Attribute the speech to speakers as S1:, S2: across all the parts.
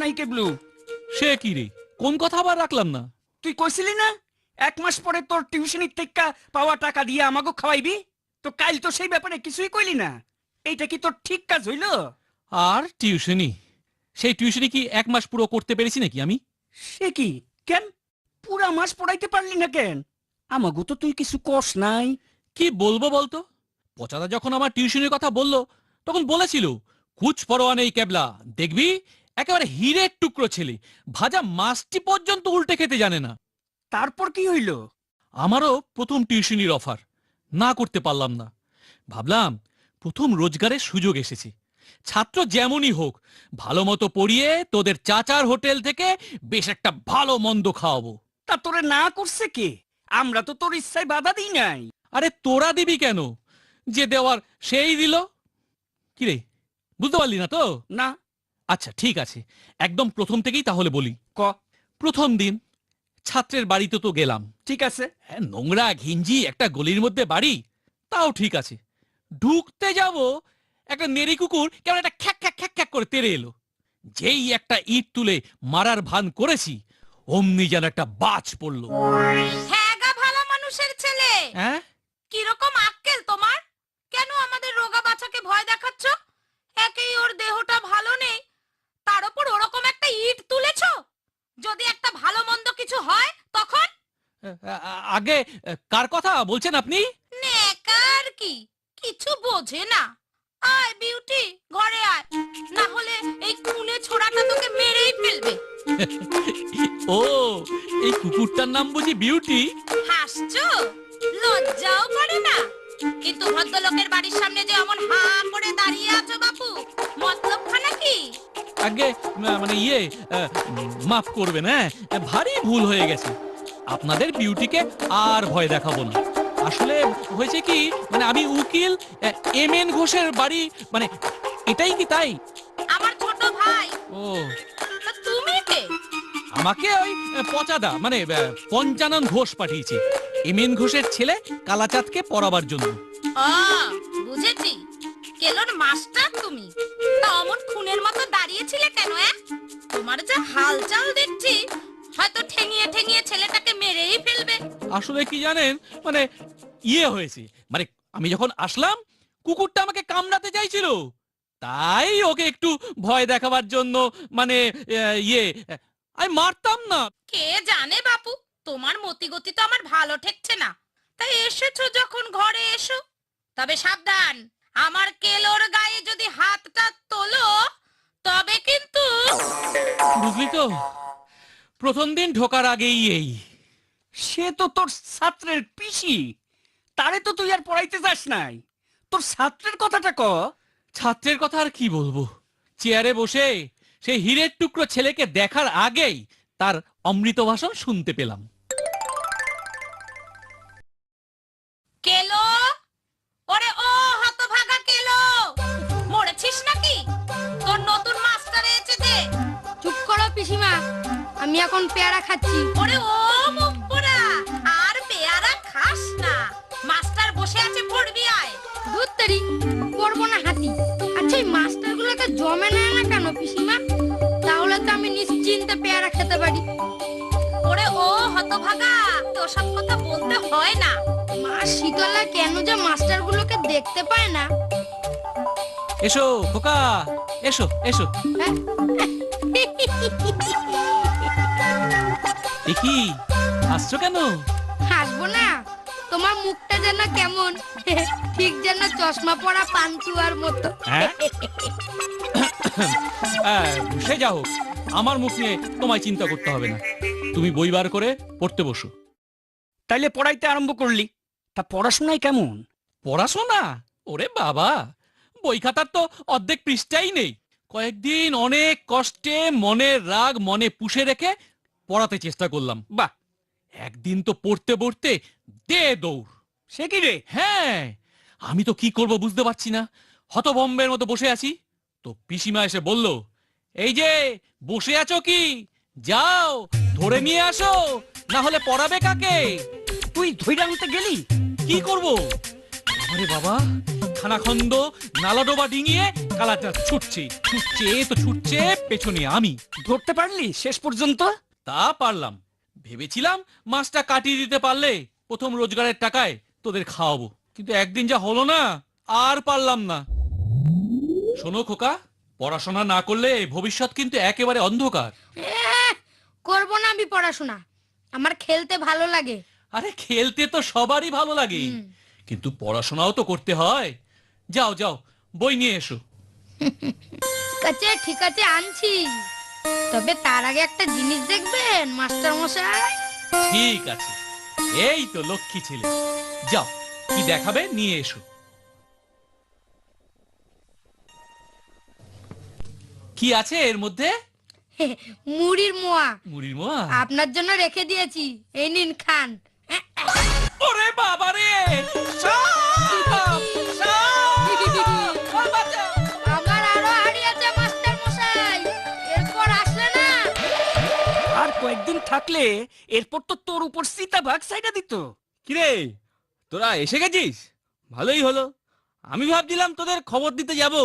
S1: নাই কেবলু।
S2: সে কি রে, কোন কথা আবার রাখলাম না?
S1: তুই কইছিলি না 1 মাস পরে তোর টিউশনির থেকে পাওয়া টাকা দিয়ে আমাকে খাওয়াইবি। তো কাল তো সেই ব্যাপারে কিছুই কইলি না। এইটা কি তোর ঠিক কাজ হইল?
S2: আর টিউশনি, সেই টিউশনি কি 1 মাস পুরো করতে পেরেছি নাকি আমি?
S1: সে কি, কেন পুরা মাস পড়াইতে পারলি না কেন? আমাগো তো তুই কিছু কস নাই।
S2: কি বলবো বলতো? পচাদা যখন আমার টিউশনের কথা বলল তখন বলেছিল কুছ পরোয়া নেই কেবলা, দেখবি একেবারে হীরের টুকরো ছেলে, ভাজা মাছটি পর্যন্ত উল্টে খেতে জানে না।
S1: তারপর কি হইল?
S2: আমারও প্রথম টিউশনির অফার, না করতে পারলাম না। ভাবলাম প্রথম রোজগারের সুযোগ এসেছে, ছাত্র যেমনই হোক ভালো মতো পড়িয়ে তোদের চাচার হোটেল থেকে বেশ একটা ভালো মন্দ খাওয়াবো।
S1: তা তোরে না করছে কে? আমরা তো তোর ইচ্ছায় বাধা দিই নাই।
S2: আরে তোরা দিবি কেন, যে দেওয়ার সেই দিল। কিরে, বুঝতে পারলি না তো?
S1: না।
S2: আচ্ছা ঠিক আছে, একদম প্রথম থেকেই তাহলে বলি।
S1: ক।
S2: প্রথম দিন ছাত্রের বাড়িতে তো গেলাম।
S1: ঠিক আছে।
S2: হ্যাঁ, নোংরা ঘিঞ্জি একটা গলির মধ্যে বাড়ি, তাও ঠিক আছে। ঢুকতে যাব, একটা নেড়ি কুকুর কেমন একটা খ্যাক খ্যাক খ্যাক খ্যাক করে তেড়ে এলো। যেই একটা ইট তুলে মারার ভান করেছি, অমনি যেন একটা বাজ পড়লো।
S3: হ্যাঁ গা, ভালো মানুষের ছেলে।
S2: হ্যাঁ,
S3: কিরকম আক্কেল তোমার? কেন আমাদের রোগা বাচ্চাকে ভয় দেখাচ্ছ? একেই ওর দেহটা ভালো নেই, তার উপর ওরকম একটা ইট তুলেছো। যদি একটা ভালো মন্দ কিছু হয় তখন?
S2: আগে কার কথা বলছেন আপনি?
S3: নেকার কি, কিছু বোঝে না। আয় বিউটি, ঘরে আয়, না হলে এই খুনে ছোড়াটা তোকে মেরেই ফেলবে।
S2: ও, এই কুকুরটার নাম বুঝি বিউটি?
S3: হাসছো? লজ্জাও করে না? কিন্তু ভদ্রলোকের বাড়ির সামনে যে অমন হা করে দাঁড়িয়ে আছো বাপু, মতলবখানা কি?
S2: আগে মানে মাফ করবেন, হ্যাঁ ভারী ভুল হয়ে গেছে। আপনাদের বিউটিকে আর ভয় দেখাবো না। আসলে হয়েছে কি, মানে আমি উকিল এমএন ঘোষের বাড়ি, মানে এটাই কি তাই?
S3: আমার ছোট ভাই।
S2: ও,
S3: তা তুমি কে?
S2: আমাকে ওই পচাদা মানে পঞ্চানন ঘোষ পাঠিয়েছে এমএন ঘোষের ছেলে কালাচাঁদকে পড়াবার জন্য।
S3: ও, বুঝেছি, কেলোর মাস্টার তুমি। তা অমন খুনের মতো দাঁড়িয়েছিলে কেন? তোমার যা হালচাল দেখছি, হয়তো ঠেঙিয়ে ঠেঙিয়ে ছেলেটাকে মেরেই ফেলবে।
S2: আসলে কি জানেন, মানে হয়েছে, মানে আমি যখন আসলাম কুকুরটা আমাকে কামড়াতে চাইছিল, তাই ওকে একটু ভয় দেখাবার জন্য মানে আমি মারতাম না।
S3: কে জানে বাপু, তোমার মতিগতি তো আমার ভালো ঠেকছে না। তাই এসেছো যখন ঘরে এসো, তবে সাবধান, আমার কেলোর গায়ে যদি হাতটা তোলো তবে কিন্তু।
S2: বুঝলি তো, প্রথম দিন ঢোকার আগেই এই।
S1: সে তো তোর ছাত্রের পিসি, তারে তো তুই আর পড়াইতে যাস নাই। তোর ছাত্রের কথাটা ক।
S2: ছাত্রের কথা আর কি বলবো, চেয়ারে বসে সেই হীরের টুকরো ছেলেকে দেখার আগেই তার অমৃত ভাষণ শুনতে পেলাম।
S3: কেলো, ওরে ও হতভাগা কেলো, মরেছিস নাকি? তোর নতুন মাস্টার এসেছে যে।
S4: চুপ করো পিসিমা, আমি এখন পেয়ারা খাচ্ছি।
S3: ওরে ও মুখ পোড়া, আর পেয়ারা খাস না, মাস্টার বসে আছে, পড়বি আয়।
S4: ধুত্তেরি, করবো না হাতি। আচ্ছা এই মাস্টারগুলোকে জমে নেয় না কেন পিসিমা? তাহলে তো আমি নিশ্চিন্তে পেয়ারা খেতে পারি।
S3: ওরে ও হতভাগা, ওসব কথা বলতে হয় না।
S4: মা শীতলা কেন যে মাস্টারগুলোকে দেখতে পায় না?
S2: এসো খোকা, এসো এসো।
S4: হ্যাঁ?
S2: এ কি হাসছো কেন?
S4: হাসবো না, তোমার মুখটা যেন কেমন, ঠিক যেন চশমা পরা পান্তুয়ার মতো।
S2: হ্যাঁ? সে যা হোক, আমার মুখ নিয়ে তোমায় চিন্তা করতে হবে না। তুমি বই বার করে পড়তে বসো।
S1: তাইলে পড়াইতে আরম্ভ করলি, তা পড়াশোনায় কেমন?
S2: পড়াশোনা? ওরে বাবা, বই খাতার তো অর্ধেক পৃষ্ঠাই নেই। কয়েকদিন অনেক কষ্টে মনের রাগ মনে পুষে রেখে পড়াতে চেষ্টা করলাম।
S1: বাহ,
S2: একদিন তো পড়তে পড়তে দে দৌড়।
S1: সে কি রে?
S2: হ্যাঁ, আমি তো কি করব বুঝতে পারছি না, হতভম্বের মতো বসে আছি। তো পিসিমা এসে বলল, এই যে বসে আছো কি, যাও ধরে নিয়ে আসো, না হলে পড়াবে কাকে?
S1: তুই ধইরা আনতে গেলি?
S2: কি করব? আরে বাবা, খানাখন্দ নালাডোবা ডিঙিয়ে কালাটা ছুটছে তো ছুটছে পেছনে আমি।
S1: ধরতে পারলি শেষ পর্যন্ত?
S2: তা পারলাম। ভেবেছিলাম মাছটা কাটিয়ে দিতে পারলে প্রথম রোজগারের টাকায় তোদের খাওয়াবো, কিন্তু একদিন যা হলো না, আর পারলাম না। শোনো খোকা, পড়াশোনা না করলে ভবিষ্যৎ কিন্তু একেবারে অন্ধকার।
S4: করবো না আমি পড়াশোনা, আমার খেলতে ভালো লাগে।
S2: আরে খেলতে তো সবারই ভালো লাগে, কিন্তু পড়াশোনাও তো করতে হয়। যাও যাও, বই নিয়ে এসো।
S4: ঠিক আছে আনছি, তবে তার আগে একটা জিনিস দেখবেন মাস্টার মশাই।
S2: ঠিক আছে, এই তো লক্ষ্মী ছেলে। যাও, কি দেখাবে নিয়ে এসো। কি আছে এর মধ্যে?
S4: মুড়ির মোয়া,
S2: মুড়ির মোয়া?
S4: আপনার জন্য রেখে দিয়েছি, এই নিন খান।
S2: ওরে বাবা রে, সাপ! সাপ! বাঁচাও!
S4: আমার আরো হাড়ি আছে মাস্টার মশাই, এরপর আসলে না।
S1: আর কয়েকদিন থাকলে এরপর তো তোর উপর সীতাভাগ সাইডা দিত।
S5: কিরে, তোরা এসে গেছিস? ভালোই হলো, আমি ভাবছিলাম তোদের খবর দিতে যাব।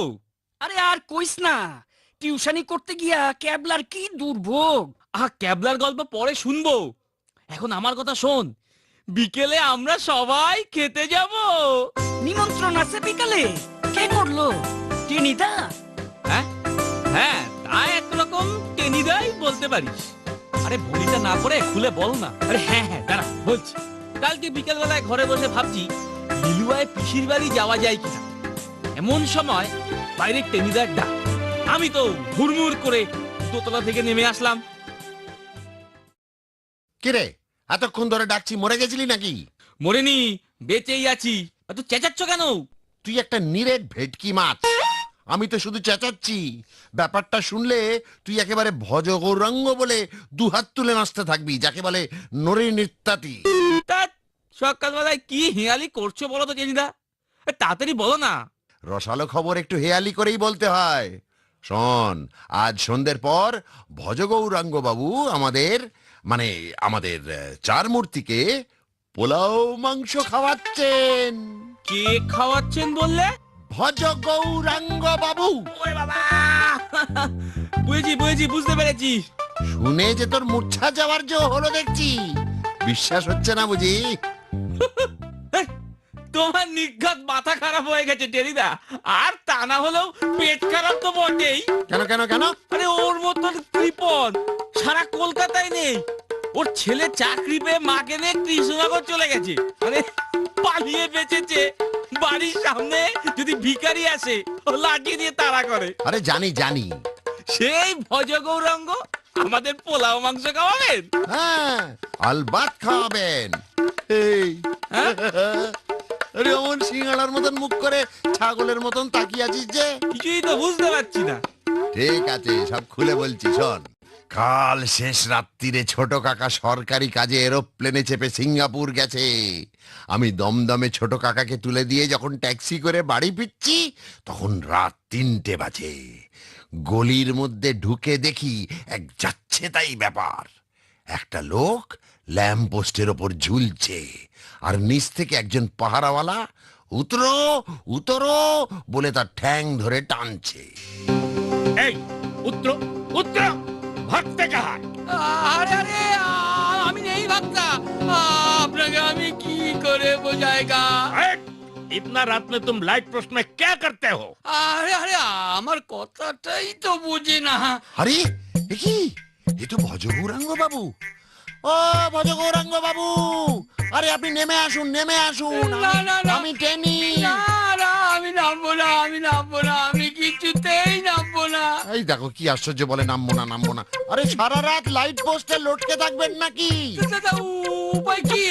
S1: আরে আর কইস না, টিউশনি করতে গিয়া ক্যাবলার কি দুর্ভোগ।
S5: ক্যাবলার গল্প পরে শুনবো, এখন আমার কথা শোন। বিকেলে আমরা সবাই খেতে যাব।
S1: নিমন্ত্রণ আছে বিকালে? কে করলো? টেনিদা?
S5: হ্যাঁ হ্যাঁ, তা একরকম টেনিদাই বলতে পারিস।
S2: আরে ভুলিটা না করে খুলে বল না।
S5: আরে হ্যাঁ হ্যাঁ, দাঁড়া বলছি। কালকে বিকেল বেলায় ঘরে বসে ভাবছি লিলুয়ায় পিসির বাড়ি যাওয়া যায় কিনা। এমন সময় বাইরে টেনিদার ডাক। আমি তো হুড়মুড় করে দোতলা থেকে নেমে আসলাম।
S6: কিরে, এতক্ষণ ধরে ডাকছি, মরে গেছিলি নাকি?
S5: মরিনি, বেঁচেই আছি। এত চেঁচাচ্ছ কেন?
S6: তুই একটা নিরেট ভেটকি মাছ। আমি তো শুধু চেঁচাচ্ছি, ব্যাপারটা শুনলে তুই একেবারে ভজ গৌরাঙ্গ বলে দুহাত তুলে নাচতে থাকবি, যাকে বলে নরী নৃত্যাতি।
S5: তা সকালবেলায় কি হেয়ালি করছো বলো তো টেনিদা? তাড়াতাড়ি বলো না।
S6: রসালো খবর একটু হেয়ালি করেই বলতে হয়। শোন, আজ সন্ধ্যের পর ভজ গৌরাঙ্গ বাবু আমাদের চার মূর্তিকে পোলাও মাংস খাওয়াচ্ছেন।
S5: কে খাওয়াচ্ছেন বললে?
S6: ভজ গৌরাঙ্গ বাবু।
S5: ওরে বাবা! বুঝেছি বুঝেছি, বুঝতে পেরেছি।
S6: শুনে যে তোর মূর্ছা যাওয়ার যে হলো দেখছি, বিশ্বাস হচ্ছে না বুঝি?
S5: তোমার নিঘাত মাথা খারাপ হয়ে গেছে টেনিদা, আর তা না হলেও পেট খারাপ তো বটেই।
S6: কেন কেন কেন?
S5: আরে ওর মতন কৃপণ সারা কলকাতায় নেই। ওর ছেলে চাকরি পেয়ে মাকে নিয়ে কৃষ্ণনগর চলে গেছে, মানে পালিয়ে বেঁচেছে। বাড়ির সামনে যদি ভিখারি আসে ও লাঠি দিয়ে তাড়া করে।
S6: আরে জানি জানি।
S5: সেই ভজ গৌরাঙ্গ আমাদের পোলাও মাংস খাওয়াবেন?
S6: হ্যাঁ, আলবাত খাওয়াবেন। এই
S5: হ্যাঁ?
S6: আরে অমন সিঙ্গাড়ার মতন মুখ করে ছাগলের মতন তাকিয়ে আছিস যে?
S5: কিছুই তো বুঝতে পারছি না।
S6: ঠিক আছে, সব খুলে বলছি শোন। কাল শেষ রাত্রিরে ছোট কাকা সরকারি কাজে এরোপ্লেনে চেপে সিঙ্গাপুর গেছে। আমি দমদমে ছোট কাকাকে তুলে দিয়ে যখন ট্যাক্সি করে বাড়ি ফিরছি, তখন রাত 3টে বাজে। গলির মধ্যে ঢুকে দেখি এক যাচ্ছে তাই ব্যাপার। একটা লোক ল্যাম্প পোস্টের ওপর ঝুলছে, আর নিচ থেকে একজন পাহারাওয়ালা উতরো উতরো বলে তার ঠ্যাং ধরে টানছে।
S7: এই উত্তর উত্তর ভাগতে কাহার?
S2: আরে আরে, আমি নেই ভাবতা, আপনাকে আমি কি করে বোঝাইগা?
S7: इतना रात में तुम लाइट पोस्ट में क्या करते हो?
S2: আরে আরে, আমার কথাটাই তো বুঝি না।
S6: আরে এ কি, এ তো ভজ গৌরাঙ্গ বাবু। ও ভজ গৌরাঙ্গ বাবু, আরে আপনি নেমে আসুন, নেমে আসুন।
S2: না, না, না।
S6: আমি টেনি।
S2: না না, আমি নামবো না, আমি নামবো না, আমি কিছুতেই নামবো না।
S6: এই দেখো কি আশ্চর্য, বলে নামবো না নামবো না। আরে সারা রাত লাইট পোস্টে লটকে থাকবেন নাকি?
S2: দাদা, উপায় কি?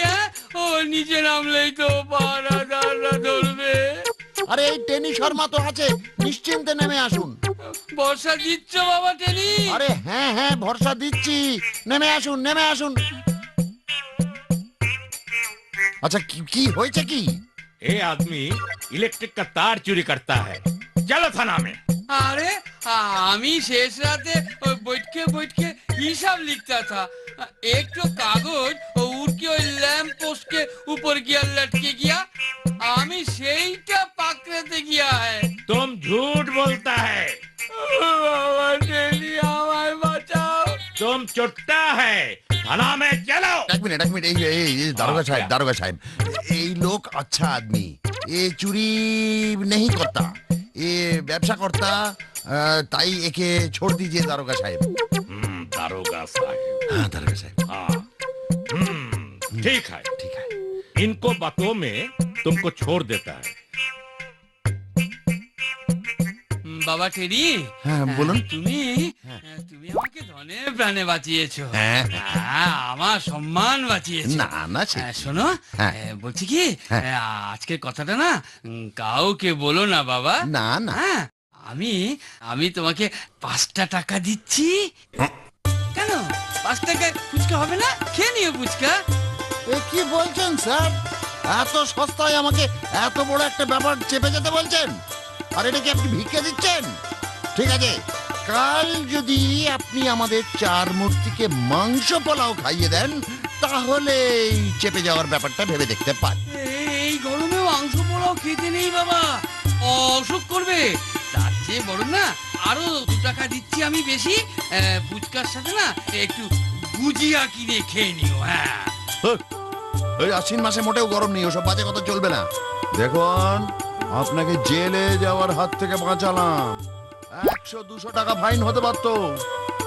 S2: ও নিচে নামলেই তো পাহারাদাররা ধরবে।
S6: আরে এই টেনি শর্মা তো আছে, নিশ্চিন্তে নেমে আসুন।
S2: বর্ষা দিচ্ছ বাবা টেনি?
S6: আরে হ্যাঁ হ্যাঁ, ভরসা দিচ্ছি, নেমে আসুন নেমে আসুন। আচ্ছা কি কি হয়েছে কি?
S7: ये आदमी इलेक्ट्रिक का तार चोरी करता है, चलो थाना में।
S2: अरे আমি শেষ রাতে বৈঠকে বৈঠকে হিসাব লিখता था। एक तो कागज उड़ के ওই ল্যাম্প পোস্ট के ऊपर गया लटके गया, আমি সেইটা পাকড়াতে গিয়া है।
S7: तुम झूठ बोलता है तुम चुट्टा है थाना में चलो।
S6: एक मिनट এই দারোগা সাহেব এই লোক अच्छा आदमी ये चुरी नहीं करता ये ব্যবসা করता তাই একে छोड़ दीजिए दारोगा साहब।
S7: दारोगा साहब।
S6: हाँ दारोगा साहब।
S7: हाँ ठीक है
S6: ठीक है।
S7: इनको बातों में तुमको छोड़ देता है।
S1: বাবা টেরি,
S6: হ্যাঁ বলুন।
S1: তুমি তুমি আমাকে ধনে প্রাণে বাঁচিয়েছো,
S6: হ্যাঁ।
S1: আমার সম্মান বাঁচিয়েছো।
S6: না না সে
S1: শোনো,
S6: হ্যাঁ।
S1: বলছি কি
S6: হ্যাঁ।
S1: আজকের কথাটা না কাউকে বলো না বাবা।
S6: না না
S1: হ্যাঁ, আমি তোমাকে 5টা টাকা দিচ্ছি। কেন 5 টাকায় ফুচকা হবে না? খেয়ে নিও ফুচকা।
S6: এ কি বলছেন স্যার? এত সস্তায় আমাকে এত বড় একটা ব্যাপার চেপে যেতে বলছেন? আর এটা কি আপনি ভিক্ষা দিচ্ছেন? ঠিক আছে, কাল যদি আপনি আমাদের 4 মূর্তিকে মাংস পোলাও খাইয়ে দেন তাহলে এই চেপে যাওয়ার ব্যাপারটা ভেবে দেখতে পারেন।
S1: এই গরমে মাংস পোলাও খেতে নেই বাবা, অসুখ করবে। তার চেয়ে বড় না আরো 2 টাকা দিচ্ছি আমি বেশি, ফুচকার সাথে না একটু গুজিয়া কিনে খেয়ে নিও। হ্যাঁ,
S6: এই আশ্বিন মাসে মোটেও গরম নেই, ওসব বাজে কথা চলবে না। দেখুন, আপনাকে জেলে যাওয়ার হাত থেকে বাঁচালাম। 100-200 টাকা ফাইন হতে পারতো,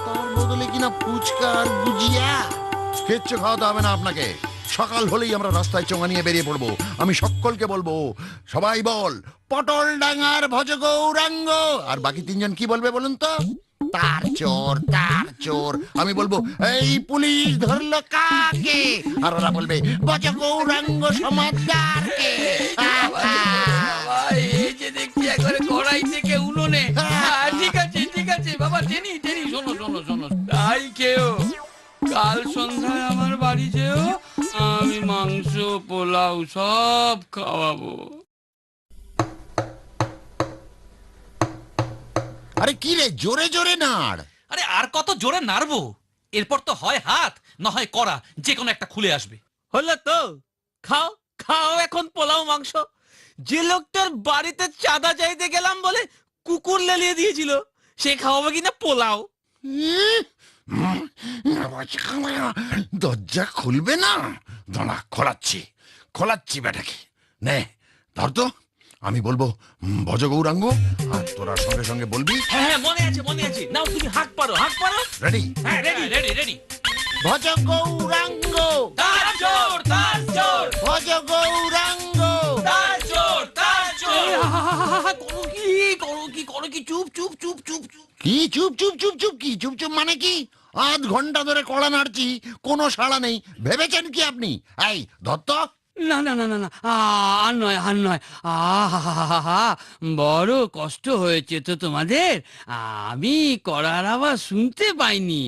S6: তার বদলে কিনা ফুচকা আর গুজিয়া। কিচ্ছু খাওয়াতে হবে না আপনাকে। সকাল হলেই আমরা রাস্তায় চোঙা নিয়ে বেরিয়ে পড়বো। আমি সকলকে বলবো, সবাই বল পটল ডাঙ্গার ভজ গৌরাঙ্গ। আর বাকি 3 জন কি বলবে বলুন তো? তার চোর তার চোর। আমি বলবো এই পুলিশ ধরলো কাকে, আর ওরা বলবে ভজ গৌরাঙ্গ সমাজদারকে।
S1: এই যে দেখছি একবারে কড়াই থেকে উনুনে। ঠিক আছে বাবা, টেনি শোনো তাই খেও। কাল সন্ধ্যায় আমার বাড়ি যেও, আমি মাংস পোলাও সব খাওয়াবো।
S6: আরে কি রে, জোরে জোরে নাড়।
S2: আরে আর কত জোরে নাড়বো? এরপর তো হয় হাত না হয় করা, যে কোনো একটা খুলে আসবে।
S5: হলো তো, খাও খাও এখন পোলাও মাংস। যে লোকটার বাড়িতে চাঁদা চাইতে গেলাম বলে কুকুর লেলিয়ে দিয়েছিল, সে খাওয়াবে কিনা পোলাও।
S6: দরজা খুলবে না? দাঁড়া, খোলাচ্ছি বেটাকে। নে ধর তো। আমি বলবো ভজ গৌরাঙ্গ, আর তোরা সঙ্গে সঙ্গে বলবি।
S5: হ্যাঁ মনে আছে। নাও তুমি হাঁক পারো।
S6: রেডি?
S5: হ্যাঁ
S2: রেডি।
S6: ভজ গৌরাঙ্গ,
S2: তার চোর
S6: ভজ গৌরাঙ্গ।
S2: করো কি চুপ।
S6: কি চুপ কি চুপ মানে কি? আধ ঘন্টা ধরে কড়া নাড়ছি, কোনো সাড়া নেই। ভেবেছেন কি আপনি? এই ধর তো।
S1: না আর নয়। বড় কষ্ট হয়েছে তো তোমাদের, আমি করার আওয়াজ শুনতে পাইনি।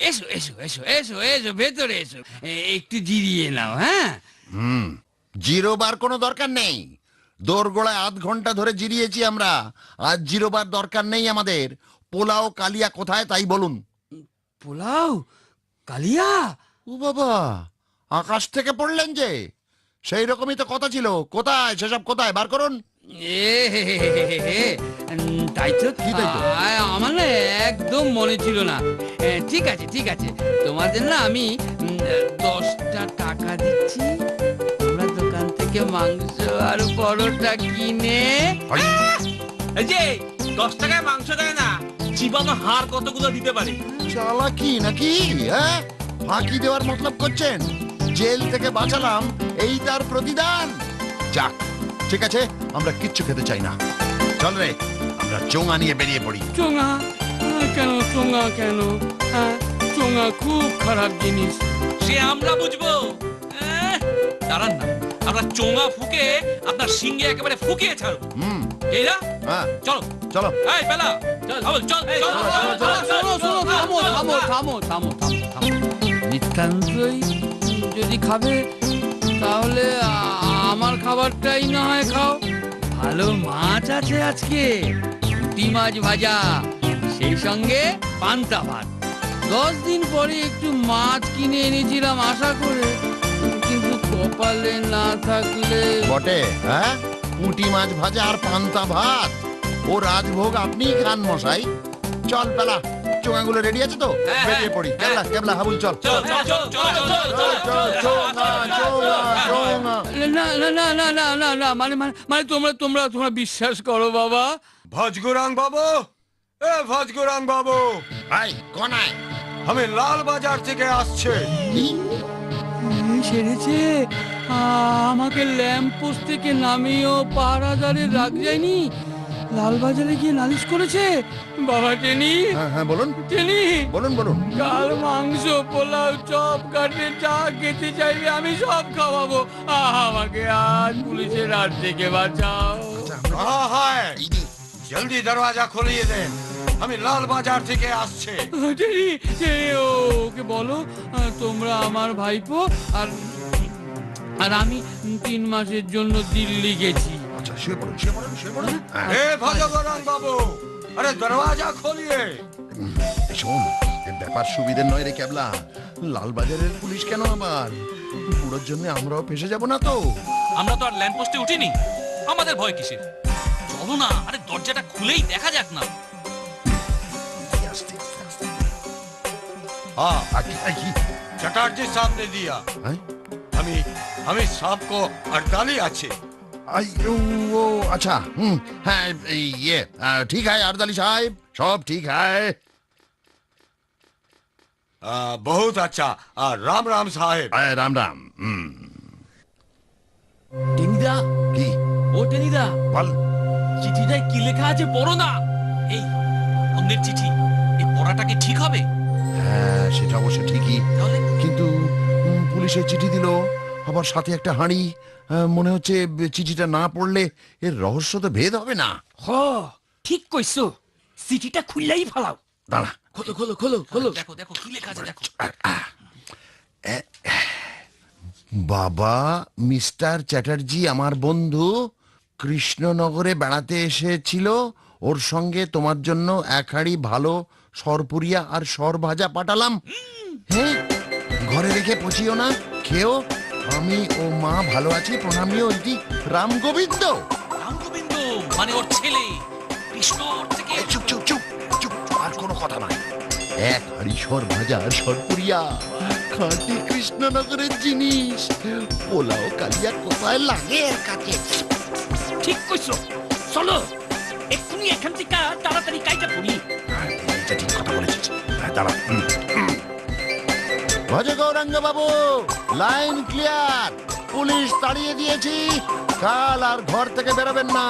S1: এসো ভেতরে এসো, একটু জিরিয়ে নাও। হ্যাঁ,
S6: জিরোবার কোনো দরকার নেই। দোরগোড়ায় আধ ঘন্টা ধরে জিরিয়েছি আমরা। আজ জিরোবার দরকার নেই আমাদের। পোলাও কালিয়া কোথায় তাই বলুন।
S1: পোলাও কালিয়া?
S6: ও বাবা, আকাশ থেকে পড়লেন যে? সেই রকমই তো কথা ছিল। কোথায় সেসব, কোথায় বার করুন।
S1: তাই তো
S6: কি তাই তো?
S1: আমার না একদম মনে ছিল না। ঠিক আছে, তোমাদের না আমি 10টা টাকা দিচ্ছি। তোমরা দোকান থেকে মাংস আর পরোটা কিনে।
S5: এই যে 10 টাকায় মাংস দেয় না, চিবানো হাড় কতগুলো দিতে পারে।
S6: চালাকি নাকি? হ্যাঁ, ফাঁকি দেওয়ার মতলব করছেন? জেল থেকে বাঁচালাম, এই তার প্রতিদান। যাক, ঠিক আছে, আমরা কিচ্ছু খেতে চাই না। চল রে, আমরা চোঙা নিয়ে বেরিয়ে পড়ি।
S1: চোঙা কেন? চোঙা খুব খারাপ জিনিস।
S2: সে আমরা বুঝবো। দাঁড়ান না, আমরা চোঙা ফুকে আপনার সিংহে একেবারে ফুকিয়ে ছাড়ব। এই না,
S6: হ্যাঁ
S2: চলো। এই বেলা, চল।
S1: থামো। নিতান্তই যদি খাবে তাহলে আমার খাবারটাই না হয় খাও। ভালো মাছ আছে আজকে, পুঁটি মাছ ভাজা, সেই সঙ্গে পান্তা ভাত। 10 দিন পরে একটু মাছ কিনে এনেছিলাম আশা করে, কিন্তু কপালে না থাকলে।
S6: বটে, হ্যাঁ পুঁটি মাছ ভাজা আর পান্তা ভাত। ও রাজভোগ আপনিই খান মশাই। চল পেলা, চোঙাগুলো রেডি আছে তো? বেরিয়ে পড়ি। কেবলা কেবলা হাবুল চল।
S2: চল চল চল চল চল চল চল
S6: চোঙা চোঙা চোঙা।
S1: না না না না না না না মানে মানে মানে তোমরা তোমরা তোমরা বিশ্বাস করো বাবা।
S8: ভজগুরাং বাবু, এ ভজগুরাং বাবু,
S6: ভাই কোনায়?
S8: আমি লাল বাজার থেকে আসছে।
S1: সেরেছে, আমাকে ল্যাম্প পোস্ট থেকে নামিয়েও পাহারাদারে রাখ যায়নি, লালবাজারে গিয়ে নালিশ করেছে। বাবা টেনি,
S6: হ্যাঁ হ্যাঁ বলুন
S1: টেনি,
S6: বলুন বলুন।
S1: কাল মাংস, পোলাও, চপ, কাটে যা খেতে চাইবে আমি সব খাওয়াবো। আমাকে আজ পুলিশের হাত থেকে বাঁচাও।
S8: कहाँ है? जल्दी दरवाजा खोलिए दें, আমি লাল বাজার থেকে আসছে।
S1: টেনি, টেনি, ওকে বলো তোমরা আমার ভাইপো আর আর আমি 3 মাসের জন্য দিল্লি গেছি।
S6: আচ্ছা শুয়ে পড়ুন শুয়ে পড়ুন শুয়ে পড়ুন।
S8: এ ভজগুরাং বাবু, আরে দরওয়াজা খোলিয়ে।
S6: শোন, এ ব্যাপার সুবিধের নয় রে ক্যাবলা। লালবাজারের পুলিশ কেন আবার? পুরোর জন্য আমরাও ফেসে যাব না তো?
S2: আমরা তো আর ল্যাম্প পোস্টে উঠিনি, আমাদের ভয় কিসের? চলো না, আরে দরজাটা খুলেই দেখা যাক না।
S8: हाँ,
S6: কি?
S8: चटर्जी साहब ने दिया।
S6: হ্যাঁ?
S8: আমি সাহেব को अड़ताली আছে।
S6: আই ও আচ্ছা হ্যাঁ ইয়ে ঠিক है আরদালি সাহেব, সব ঠিক है।
S8: बहुत अच्छा। राम राम साहेब।
S6: রাম রাম।
S2: টেনিদা,
S6: কি
S2: ও টেনিদা,
S6: বল?
S2: চিঠিটায় কি লেখা আছে পড়ো না। এই অন্যের চিঠি, এই পড়াটা কি ঠিক হবে?
S6: হ্যাঁ সেটা অবশ্য ঠিকই,
S2: তাহলে
S6: কিন্তু পুলিশের চিঠি দিল, আবার সাথে একটা হাঁড়ি। মনে হচ্ছে চিঠিটা না পড়লে এর রহস্য তো ভেদ হবে না।
S1: হ, ঠিক কইছো, চিঠিটা খুললেই ফেলাও।
S6: দাঁড়া,
S2: খোলো খোলো খোলো খোলো, দেখো দেখো কি লেখা আছে দেখো।
S6: বাবা মিস্টার চ্যাটার্জি আমার বন্ধু কৃষ্ণনগরে বেড়াতে এসেছিল, ওর সঙ্গে তোমার জন্য 1 হাঁড়ি ভালো সরপুরিয়া আর সর ভাজা পাঠালাম। হ্যাঁ, ঘরে রেখে পচিও না, খেও। আমি ও মা ভালো আছি, প্রণামীয় ইতি রাম গোবিন্দ।
S2: রামগোবিন্দ মানে ওর ছেলে কৃষ্ণ। ওর থেকে
S6: চুপ চুপ চুপ চুপ, আর কোনো কথা নয়। 1 হাঁড়ি সর ভাজা আর সরপুরিয়া, খাঁটি কৃষ্ণনগরের জিনিস। পোলাও কালিয়া কোথায় লাগে এর কাছে?
S1: ঠিক কইছো, চলো এক্ষুনি এখান থেকে তাড়াতাড়ি কাইটা পড়ি।
S6: এটা ঠিক কথা বলেছিস। দাঁড়া। ভজ গৌরাঙ্গ বাবু, লাইন ক্লিয়ার, পুলিশ তাড়িয়ে দিয়েছি। কাল আর ঘর থেকে বেরোবেন না।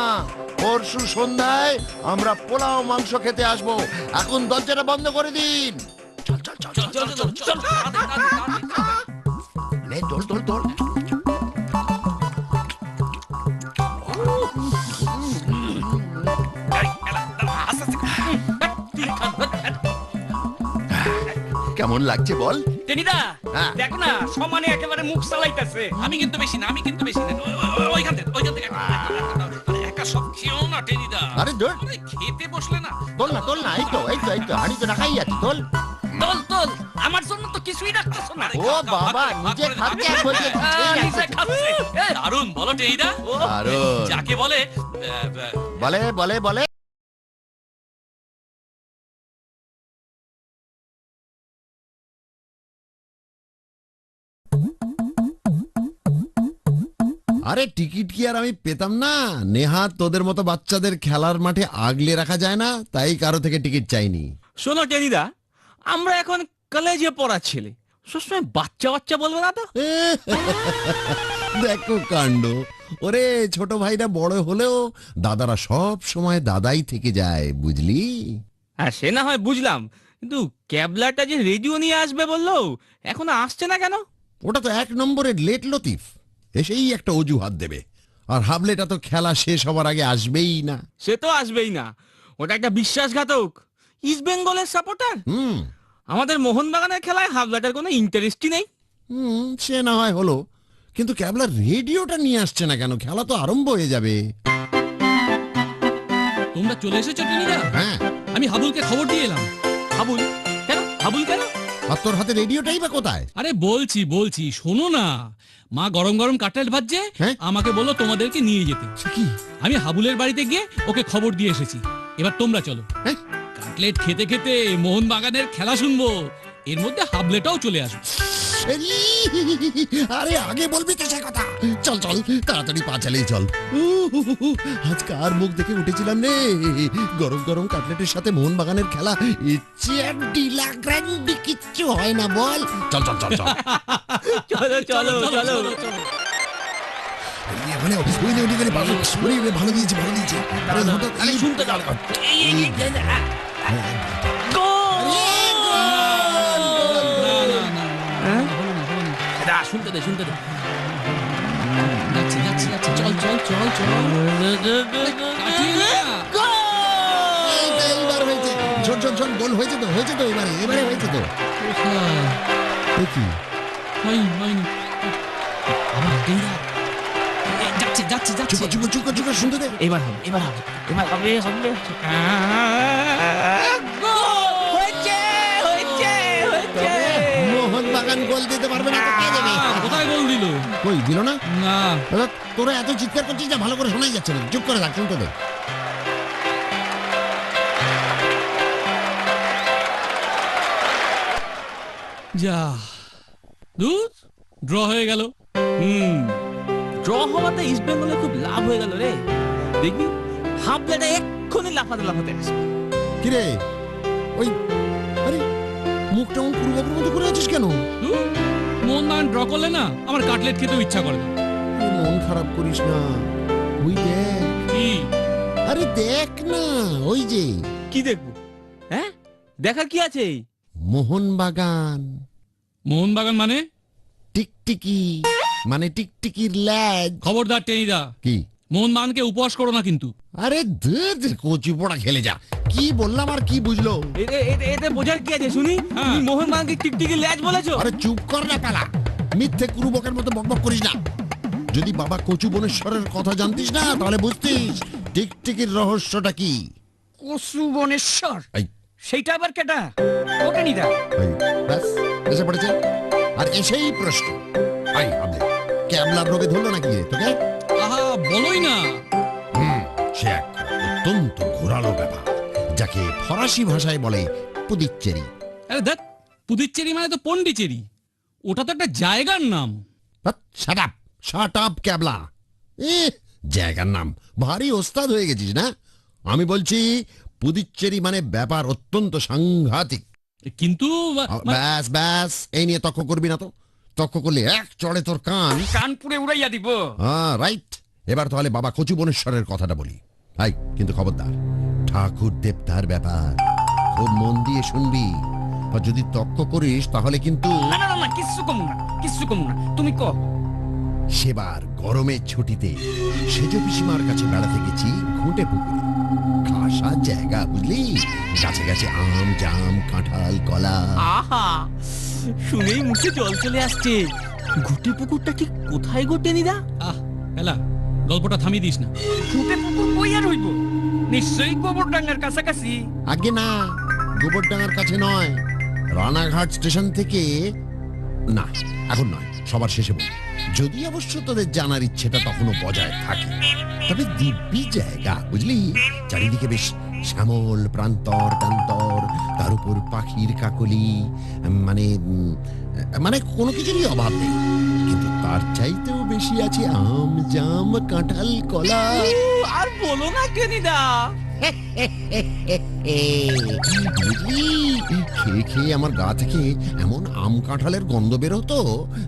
S6: পরশু সন্ধ্যায় আমরা পোলাও মাংস খেতে আসবো। এখন দরজাটা বন্ধ করে দিন। চল চল চল
S2: চল চল চল চল, তাড়াতাড়ি, তাড়াতাড়ি।
S6: নে, তোল তোল তোল। কেমন লাগছে বল?
S1: টেনিদা,
S6: হ্যাঁ।
S1: দেখো না সমানে একেবারে মুখ চালাইতেছে।
S2: আমি কিন্তু বেশি না, আমি কিন্তু বেশি না। ওইখান থেকে একা সব খেও না টেনিদা।
S6: আরে দূর,
S2: আরে খেতে বসলে না।
S6: তোল না তোল না, এই তো এই তো এই তো হাঁড়ি তো রাখাই আছে, তোল।
S1: তোল তোল, আমার জন্য তো কিছুই রাখতেছ না।
S6: ও বাবা, নিজে খাচ্ছে আর বলছে
S1: নিজে খাচ্ছে।
S2: দারুণ বলো টেনিদা।
S6: দারুণ।
S2: যাকে বলে
S6: বলে বলে বলে। আরে টিকিট কি আর আমি পেতাম না? নেহাত তোদের মতো বাচ্চাদের খেলার মাঠে আগলে রাখা যায় না, তাই কারো থেকে টিকিট চাইনি।
S5: শোনো টেনিদা, আমরা এখন কলেজে পড়া ছেলে, সবসময় বাচ্চা বাচ্চা বলবে না তো।
S6: দেখো কাণ্ড। ওরে ছোট ভাইরা বড় হলেও দাদারা সব সময় দাদাই থেকে যায়, বুঝলি?
S5: হ্যাঁ সে না হয় বুঝলাম, কিন্তু ক্যাবলাটা যে রেডিও নিয়ে আসবে বললো, এখনো আসছে না কেন?
S6: ওটা তো 1 নম্বরের লেট লতিফ, এসেই একটা অজুহাত দেবে। আর হাবলেটা তো খেলা শেষ হবার আগে আসবেই না।
S5: সে তো আসবেই না, ওটা একটা বিশ্বাসঘাতক। ইস্ট বেঙ্গলের সাপোর্টার। আমাদের মোহনবাগানের খেলায় হাবলাটার কোনো ইন্টারেস্টই নেই।
S6: সে না হয় হলো, কিন্তু ক্যাবলার রেডিওটা নিয়ে আসছে না কেন? খেলা তো আরম্ভ হয়ে যাবে।
S1: তোমরা চলে এসেছো টেনিদা?
S6: হ্যাঁ,
S1: আমি হাবুলকে খবর দিয়ে এলাম।
S5: হাবুল কেন? হাবুল কেন?
S6: আর তোর হাতে রেডিওটাই বা কোথায়?
S2: আরে বলছি শোনো না, মা গরম গরম কাটলেট ভাজছে,
S6: হ্যাঁ?
S2: আমাকে বললো তোমাদেরকে নিয়ে যেতে।
S6: সে কি?
S2: আমি হাবুলের বাড়িতে গিয়ে ওকে খবর দিয়ে এসেছি। এবার তোমরা চলো।
S6: হ্যাঁ?
S2: কাটলেট খেতে খেতে মোহনবাগানের খেলা শুনবো, এর মধ্যে হাবলেটাও চলে আসবে।
S6: আরে আগে বলবি তো সে কথা। চল চল তাড়াতাড়ি পা চালিয়ে চল। আজকে আর মুখ দেখে উঠেছিলাম রে, গরম গরম কাটলেটের সাথে মোহনবাগানের খেলা, ডিলা গ্র্যান্ডি কিচ্ছু হয় না বল। চল চল চল চল।
S5: চলো
S6: মানে ওইখানে ভালো ভালো দিয়েছে ভালো দিয়েছে। আরে হঠাৎ এই
S5: শুনতে দাও। শুনতে দে
S2: যাচ্ছি চল
S6: এইবার হয়েছে। শোন গোল হয়েছে তো এবারে হয়েছে তো। কি
S2: হয়নি। যাচ্ছি
S6: চুপ শুনতে দে।
S5: এবার হবে
S6: মোহনবাগান গোল দিতে পারবে না তো কে দেবে?
S2: কোথায় গোল দিল?
S6: কই দিল না?
S2: না,
S6: দাদা, তোরা এত চিৎকার করছিস না, ভালো করে শোনাই যাচ্ছে না। চুপ করে থাক, শুনতে দে।
S2: যা ড্র হয়ে গেল।
S5: ড্র হওয়াতে ইস্ট বেঙ্গলের খুব লাভ হয়ে গেল রে। দেখবি হাবলেটা এক্ষুনি লাফাতে আসবে।
S6: কিরে ওই, আরে মুখটা অন পূর্বপুর মতো করে আছিস কেন?
S2: মোহনবাগান ড্র করলে না আমার কাটলেট খেতেও ইচ্ছা করে না।
S6: মন খারাপ করিস না, ওই দেখ।
S2: কি?
S6: আরে দেখ না, ওই যে।
S5: কি দেখবো? হ্যাঁ, দেখার কি আছে?
S6: মোহনবাগান
S2: মানে
S6: টিকটিকি, মানে টিকটিকির ল্যাজ।
S2: খবরদার টেনিদা,
S6: কি?
S2: মোহনবাগানকে উপহাস করো না কিন্তু।
S6: আরে ধুর, কচি পোড়া খেলে যা। কি বললাম আর কি বুঝলো?
S5: এতে বোঝার কি আছে শুনি?
S2: হ্যাঁ।
S5: তুমি মোহনবাগানকে টিকটিকি ল্যাজ বলেছো?
S6: আরে চুপ কর না পালা, মিথ্যে কুরুবকের মতো বকবক করিস না। যদি বাবা কচু বনেশ্বরের কথা জানতিস না তাহলে বুঝতিস টিকটিকির রহস্যটা কি।
S1: কসু বনেশ্বর,
S6: এই,
S1: সেইটা আবার কেটা? ওটা নিদা
S6: এই, ব্যাস এসে পড়েছে। আর এসেই প্রশ্ন, আই হবে ক্যাবলার রোগে ধরলো নাকি রে তোকে?
S2: আহা, বলোই না।
S6: সে এক অত্যন্ত ঘোরালো ব্যাপার, যাকে ফরাসি ভাষায় বলে পুদিচ্চেরি।
S2: আরে দেখ, পুদিচ্চেরি মানে তো পন্ডিচেরি, ওটা তো একটা জায়গার নাম।
S6: শাট আপ ক্যাবলা। জায়গার নাম ভারী ওস্তাদ হয়ে গেছিস না। আমি বলছি পুদিচ্চেরি মানে ব্যাপার অত্যন্ত সাংঘাতিক।
S2: কিন্তু
S6: ব্যাস এই নিয়ে তর্ক করবি না তো। তর্ক করলে এক চড়ে তোর
S1: কানপুরে উড়াইয়া দিব।
S6: রাইট। এবার তাহলে বাবা কচু বনেশ্বরের কথাটা বলি। হাই, কিন্তু খবরদার, ঠাকুর দেবতার ব্যাপার, খুব মন দিয়ে শুনবি। আর যদি তর্ক করিস তাহলে কিন্তু।
S1: না, কিচ্ছু কম না, তুমি ক।
S6: সেবার গরমের ছুটিতে সেজ পিসিমার কাছে বেড়াতে গেছি ঘুঁটে পুকুরে। খাসা জায়গা বুঝলি, গাছে গাছে আম জাম কাঁঠাল কলা।
S5: আহা, শুনেই মুখে জল চলে আসছে। ঘুটে পুকুরটা ঠিক কোথায় গো টেনিদা?
S2: এলা, গল্পটা থামিয়ে দিস না।
S1: ঘুটে পুকুর কই আর হইব? নিশ্চয়ই গোবরডাঙ্গার কাছাকাছি।
S6: আগে না, গোবরডাঙ্গার কাছে নয়, রানাঘাট স্টেশন থেকে। না, এখন নয়, সবার শেষে বলি। যদি অবশ্য তোদের জানার ইচ্ছেটা তখনও বজায় থাকে। তবে দিব্যি জায়গা বুঝলি, চারিদিকে বেশ শ্যামল প্রান্তর টান্তর, তার উপর পাখির কাকলি, মানে কোনো কিছুরই অভাব নেই। কিন্তু তার চাইতেও বেশি আছে আম জাম কাঁঠাল কলা।
S5: আর বলো না টেনিদা।
S6: বুঝলি, খেয়ে খেয়ে আমার গা থেকে এমন আম কাঁঠালের গন্ধ বেরোতো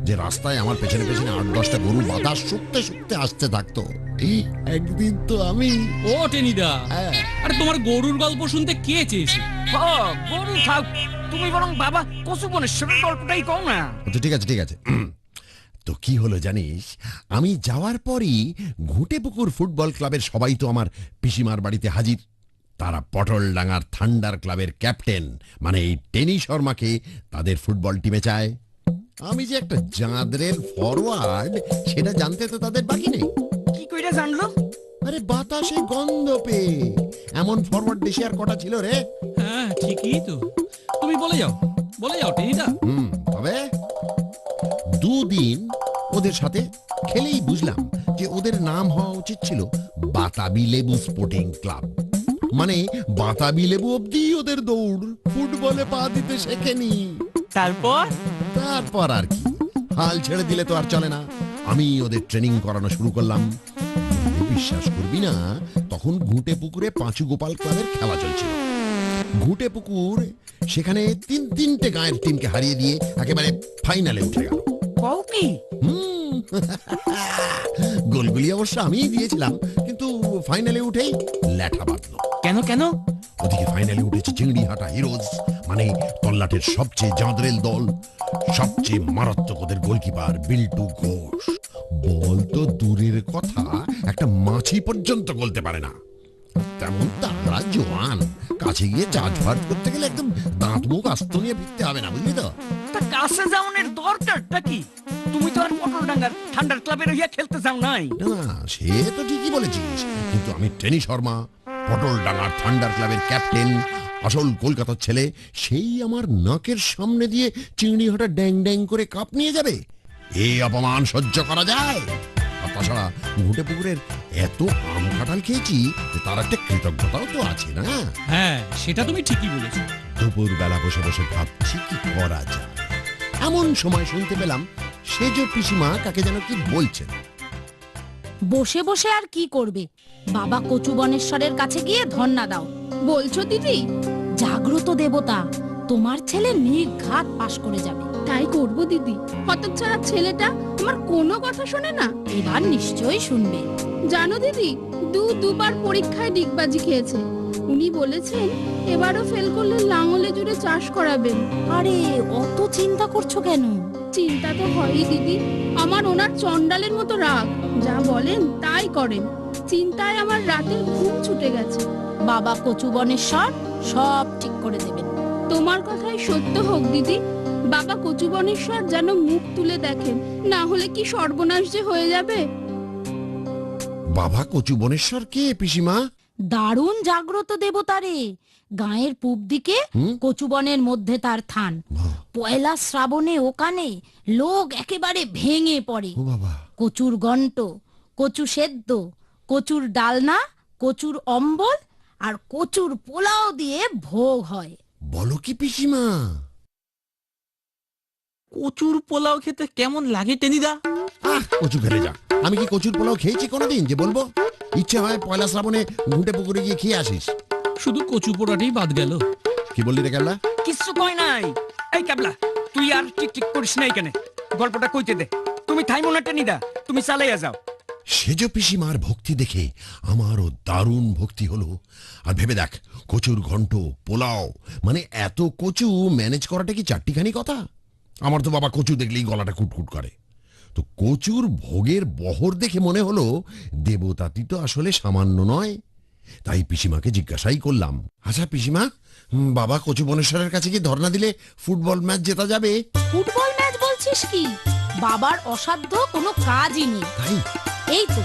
S6: যে রাস্তায় আমার পেছনে 8-10টা গরু বাতাস শুকতে শুকতে আসতে থাকতো। একদিন তো আমি।
S2: ও টেনিদা, আরে তোমার গরুর গল্প শুনতে কে চেয়েছে?
S1: গরু থাক, তুমি বরং বাবা কসু বনেশ্বরের গল্পটাই কও না।
S6: তো ঠিক আছে। তো কি হলো জানিস, আমি যাওয়ার পরই ঘুঁটেপুকুর ফুটবল ক্লাবের সবাই তো আমার পিসিমার বাড়িতে হাজির। তারা পটলডাঙ্গার থান্ডার ক্লাবের ক্যাপ্টেন মানে এই টেনি শর্মাকে তাদের ফুটবল টিমে চায়। আমি যে একটা জাঁদরের ফরওয়ার্ড সেটা জানতে তো তাদের বাকি নেই।
S1: কি কইরা জানলো?
S6: আরে বাতাসে গন্ধ পেয়ে। এমন ফরওয়ার্ড দেশে আর কটা ছিল রে?
S2: হ্যাঁ ঠিকই তো, তুমি বলে যাও। বলে যাও টেনিদা।
S6: তবে দুদিন ওদের সাথে খেলেই বুঝলাম যে ওদের নাম হওয়া উচিত ছিল বাতাবি লেবু স্পোর্টিং ক্লাব। মানে বাতাবি লেবু অব্দি ওদের দৌড়, ফুটবলে পা দিতে শেখেনি। তারপর আর কি, হাল ছেড়ে দিলে তো আর চলে না। আমি ওদের ট্রেনিং করানো শুরু করলাম। বিশ্বাস করবি না, তখন ঘুঁটে পুকুরে পাঁচু গোপাল ক্লাবের খেলা চলছিল। ঘুঁটে পুকুর সেখানে তিনটে গায়ের টিমকে হারিয়ে দিয়ে একেবারে ফাইনালে উঠে গেল। গোলগুলি অবশ্য আমিই দিয়েছিলাম, কিন্তু ফাইনালে উঠেই ল্যাঠা বাঁধলো।
S5: কেন?
S6: ওদিকে ফাইনালে উঠেছে চিংড়িহাটা হিরোজ, মানে তল্লাটের সবচেয়ে জাঁদরেল দল। সবচেয়ে মারাত্মক ওদের গোলকিপার বিল্টু ঘোষ। বল তো দূরের কথা, একটা মাছি পর্যন্ত গলতে পারে না। তেমন তারা জোয়ান, কাছে গিয়ে চার্জ ফার্জ করতে গেলে একদম দাঁত মুখ আস্ত নিয়ে ফিরতে হবে না, বুঝলি তো?
S5: তা কাছে যাওনের দরকারটা কি? তুমি তো আর পটলডাঙ্গার থান্ডার ক্লাবের হইয়া খেলতে যাও নাই।
S6: না, সে তো ঠিকই বলেছিস, কিন্তু আমি টেনি শর্মা, পটলডাঙ্গার থান্ডার ক্লাবের ক্যাপ্টেন, আসল কলকাতার ছেলে, সেই আমার নাকের সামনে দিয়ে চিংড়িহাটা ড্যাং ড্যাং করে কাপ নিয়ে যাবে? এই অপমান সহ্য করা যায়? আর তাছাড়া ঘুঁটে পুকুরের এত আম কাঁঠাল খেয়েছি যে তার একটা কৃতজ্ঞতাও তো আছে না?
S2: হ্যাঁ, সেটা তুমি ঠিকই বলেছো।
S6: দুপুর বেলা বসে বসে ভাবছি কি করা যায়। এমন সময় শুনতে পেলাম সেজ পিসিমা কাকে যেন কি বলছেন।
S3: বসে বসে আর কি করবে, বাবা কচু বনেশ্বরের কাছে গিয়ে ধন্না দাও।
S4: বলছো দিদি?
S3: জাগ্রত দেবতা তোমার ছেলে নির্ঘাত পাশ করে যাবে।
S4: তাই করবো দিদি। হতচ্ছাড়া ছেলেটা আমার কোনো কথা শোনে না।
S3: এবার নিশ্চয়ই শুনবে।
S4: জানো দিদি, দুবার পরীক্ষায় ডিগবাজি খেয়েছে। উনি বলেছেন এবারও ফেল করলে লাঙলে জুড়ে চাষ করাবেন।
S3: আরে অত চিন্তা করছো কেন?
S4: চিন্তা তো হয়ই দিদি। আমার ওনার চন্ডালের মতো রাগ, যা বলেন তাই করেন। চিন্তায় আমার রাতের ঘুম ছুটে গেছে।
S3: বাবা কচু বনেশ্বর সব ঠিক করে দেবেন।
S4: তোমার কথাই সত্য হোক দিদি। বাবা কচু বনেশ্বর যেন মুখ তুলে দেখেন, না হলে কি সর্বনাশ যে হয়ে যাবে।
S6: বাবা কচু বনেশ্বর কে পিসিমা?
S3: দারুণ জাগ্রত দেবতা রে। গায়ের পূব দিকে কচুবনের মধ্যে তার থান। পয়লা শ্রাবণে ওখানে লোক একেবারে ভেঙে পড়ে।
S6: ও বাবা!
S3: কচুর ঘন্ট, কচু সেদ্ধ, কচুর ডালনা, কচুর অম্বল আর কচুর পোলাও দিয়ে ভোগ হয়।
S6: বলো কি পিসিমা?
S5: কচুর পোলাও খেতে কেমন লাগে টেনিদা?
S6: কচু খেলে যা। আমি কি কচুর পোলাও খেয়েছি কোনোদিন যে বলবো? ইচ্ছে হয় পয়লা শ্রাবণে ঘুঁটে পুকুরে গিয়ে খেয়ে আসিস।
S2: শুধু কচু পোড়াটাই বাদ গেল।
S6: কি বললি রে ক্যাবলা?
S5: কিচ্ছু কই নাই। এই ক্যাবলা, তুই আর টিক করিস না এখানে। গল্পটা কইতে দে। তুমি থাইমো না টেনিদা, তুমি চালাইয়া যাও।
S6: সেজ পিসিমার ভক্তি দেখে আমারও দারুণ ভক্তি হলো। আর ভেবে দেখ, কচুর ঘন্ট, পোলাও, মানে এত কচু ম্যানেজ করাটা কি চারটিখানি কথা? আমার তো বাবা কচু দেখলেই গলাটা কুটকুট করে। তো কচুর ভোগের বহর দেখে মনে হলো দেবতাটি তো আসলে সামান্য নয়। তাই পিসিমাকে জিজ্ঞাসাই করলাম, আচ্ছা পিসিমা, বাবা কচু বনেশ্বরের কাছে কি ধর্ণা দিলে ফুটবল ম্যাচ জেতা যাবে?
S3: ফুটবল ম্যাচ বলছিস কি? বাবার অসাধ্য কোনো কাজই নেই।
S6: তাই?
S3: এই তো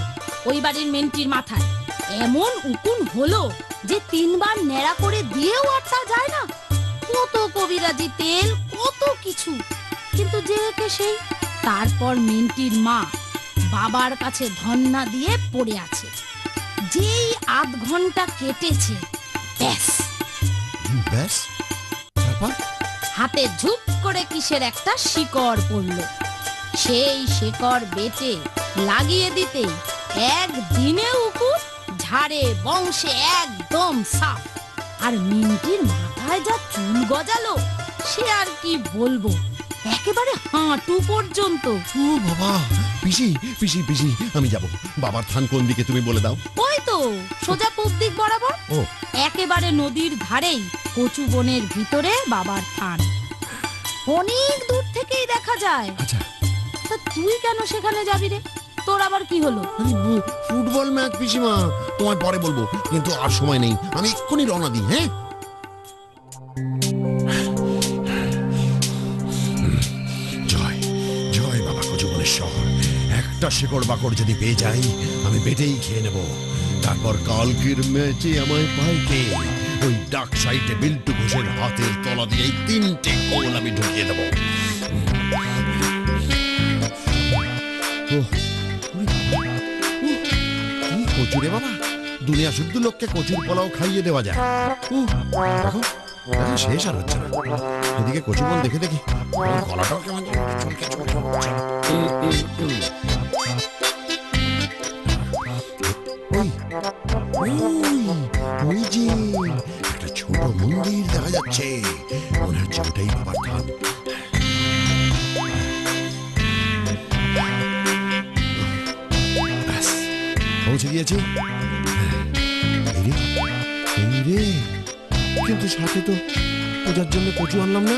S3: ওই বাড়ির মেন্টির মাথায় এমন উকুন হলো যে 3 বার নেড়া করে দিয়েও আটটা যায় না। কত কবিরাজি তেল, কত কিছু, কিন্তু যে কে সেই। তারপর মেন্টির মা বাবার কাছে ধন্না দিয়ে পড়ে আছে। যেই আধ ঘন্টা কেটেছে, ব্যাস
S6: ব্যাস, তারপর
S3: হাতে ঝুপ করে কিসের একটা শিকড় পড়লো। সেই শিকড় বেটে লাগিয়ে দিতে একদিনে উকুন ঝাড়ে বংশে একদম সাফ। আর মিন্টির মাথায় যা চুল গজালো, সে আর কি বলবো, একেবারে হাঁটু পর্যন্ত।
S6: ও বাবা! পিসি পিসি পিসি, আমি যাব। বাবার থান কোন দিকে তুমি বলে দাও।
S3: ওই তো সোজা পূব দিক বরাবর,
S6: ও
S3: একেবারে নদীর ধারেই কচু বনের ভিতরে বাবার থান। অনেক দূর থেকেই দেখা যায়।
S6: আচ্ছা,
S3: তা তুই কেন সেখানে যাবি রে? তোর আবার কি হলো?
S6: ফুটবল ম্যাচ পিসিমা, তোমায় পরে বলবো, কিন্তু আর সময় নেই। আমি এক্ষুনি রওনা দিই। হ্যাঁ, জয় জয় বাবা কচু বনেশ্বর। একটা শেকড় বাকড় যদি পেয়ে যাই, আমি বেটেই খেয়ে নেব। তারপর কালকের ম্যাচে আমায় পাই কে? ওই ডাক সাইডে বিল্টু ঘোষের হাতের তলা দিয়ে এই 3টে গোল আমি ঢুকিয়ে দেবো। কি কচুরে বাবা, দুনিয়া শুদ্ধ লোককে কচুর পোলাও খাইয়ে দেওয়া যায়। দেখো দেখো, শেষ আর হচ্ছে না। এদিকে কচু বল দেখে দেখি গলাটাও কেমন চলকে চলকে। ওই যে একটা ছোট মন্দির দেখা যাচ্ছে, মনে হচ্ছে ওটাই বাবার ধাম। ব্যাস, পৌঁছে গিয়েছি। এই রে, কিন্তু সাথে তো পূজার জন্য কচু আনলাম না।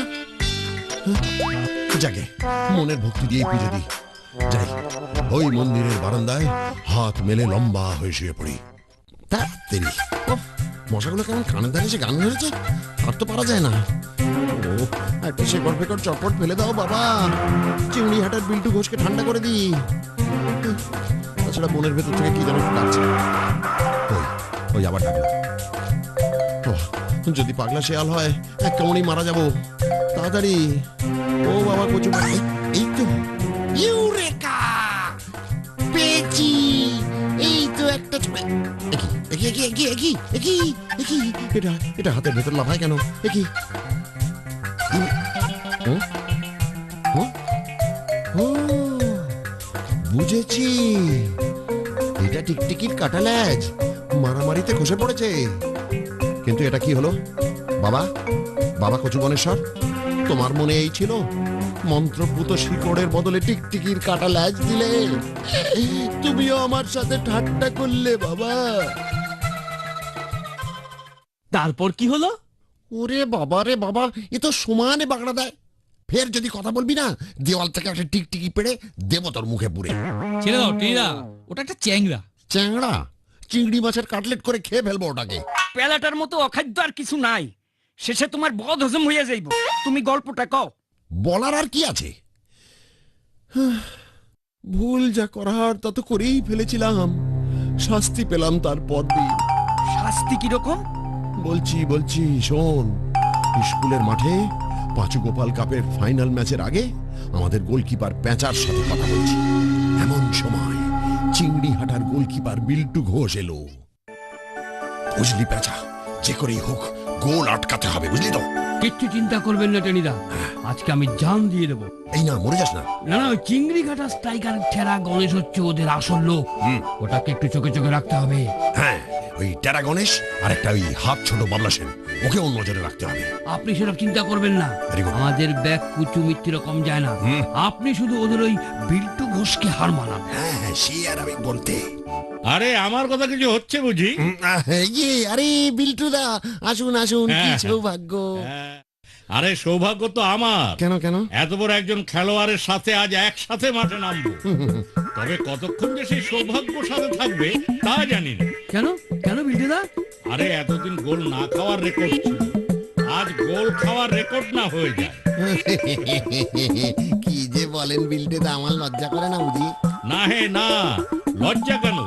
S6: যাকে মনের ভক্তি দিয়েই পুজো দিই। যাই, ওই মন্দিরের বারান্দায় হাত মেলে লম্বা হয়ে শুয়ে পড়ি। তাড়াতাড়ি মশাগুলো কেমন কানে ধারে এসে গান ধরেছে, আর তো পারা যায় না। ও একটু শেকড় ফেকড় চটপট ফেলে দাও বাবা, চিংড়ি হাটার বিল্টু ঘোষকে ঠান্ডা করে দিই। তাছাড়া মনের ভেতর থেকে কি যেন ডাকছে। ওই আবার ডাকলো। যদি পাগলা শেয়াল হয় এক কামড়েই মারা যাবো। তাড়াতাড়ি, ও বাবা কচু, এই তো ইউরেকা পেয়েছি। এই তো একটা এটা হাতের ভেতর লাফায় কেন? বুঝেছি, এটা টিকটিকির কাটা ল্যাজ মারামারিতে খসে পড়েছে। কিন্তু এটা কি হলো? বাবা বাবা কচু বনেশ্বর, তোমার মনে এই ছিল মন্ত্রপুত শিকড়ের বদলে টিকটিকির কাটা ল্যাজ দিলে? তুমিও আমার সাথে ঠাট্টা করলে বাবা।
S2: তারপর কি হলো?
S6: ওরে বাবা রে বাবা, এ তো সমানে বাগড়া দেয়। ফের যদি কথা বলবি না, দেওয়াল থেকে একটা টিকটিকি পেড়ে দেবো তোর মুখে পুরে।
S1: ছেড়ে দাও টিনা, ওটা একটা চ্যাংড়া।
S6: চ্যাংড়া? চিংড়ি মাছের কাটলেট করে খেয়ে ফেলবো ওটাকে।
S9: পেলাটার মতো অখাদ্য আর কিছু নাই, শেষে তোমার বদ হজম হইয়া যাইব। তুমি গল্পটা কও।
S6: বলার আর কি আছে? ভুল যা করার তা তো করেই ফেলেছিলাম, শাস্তি পেলাম তারপর দিন।
S9: শাস্তি কিরকম?
S6: বলছি শোন। স্কুলের মাঠে পাঁচু গোপাল কাপের ফাইনাল ম্যাচের আগে আমাদের গোলকিপার পেঁচার সাথে কথা বলছি। এমন সময় চিংড়ি হাটার গোলকিপার বিল্টু ঘোষ এলো। বুঝলি পেঁচা, যে করেই হোক গোল আটকাতে হবে, বুঝলি তো?
S1: কিচ্ছু চিন্তা করবেন না টেনিদা, আজকে আমি জান দিয়ে দেবো।
S6: এই না, মরে যাস না।
S1: না না, ওই চিংড়ি ঘাটা স্ট্রাইকার ঠেরা গণেশ হচ্ছে ওদের আসল লোক। ওটাকে একটু চোখে চোখে রাখতে হবে।
S6: হ্যাঁ, ওই টেরা গণেশ আর একটা ওই হাত ছোট বাবলা সেন, ওকে অন্য নজরে রাখতে হবে।
S1: আপনি সেসব চিন্তা করবেন না, আমাদের ব্যাগ কুচু মিত্তির কম যায় না। আপনি শুধু ওদের ওই বিল্টু ঘোষকে হার মানান।
S6: হ্যাঁ, সে আর আমি বলতে।
S7: আরে আমার কথা কিছু হচ্ছে বুঝি?
S6: আরে বিল্টু দা, আসুন আসুন, কি সৌভাগ্য।
S7: আরে সৌভাগ্য তো আমার।
S6: কেন কেন?
S7: এত বড় একজন খেলোয়াড়ের সাথে আজ একসাথে মাঠে নামবো। তবে কতক্ষণ যে সেই সৌভাগ্য সাথে থাকবে তা জানি না।
S1: কেন কেন বিল্টুদা?
S7: আরে এতদিন গোল না খাওয়ার রেকর্ড ছিল, আজ গোল খাওয়ার রেকর্ড না হয়ে যায়।
S6: কি যে বলেন বিল্টু দা, আমার লজ্জা করে না বুঝি?
S7: না হে না, লজ্জা কেন?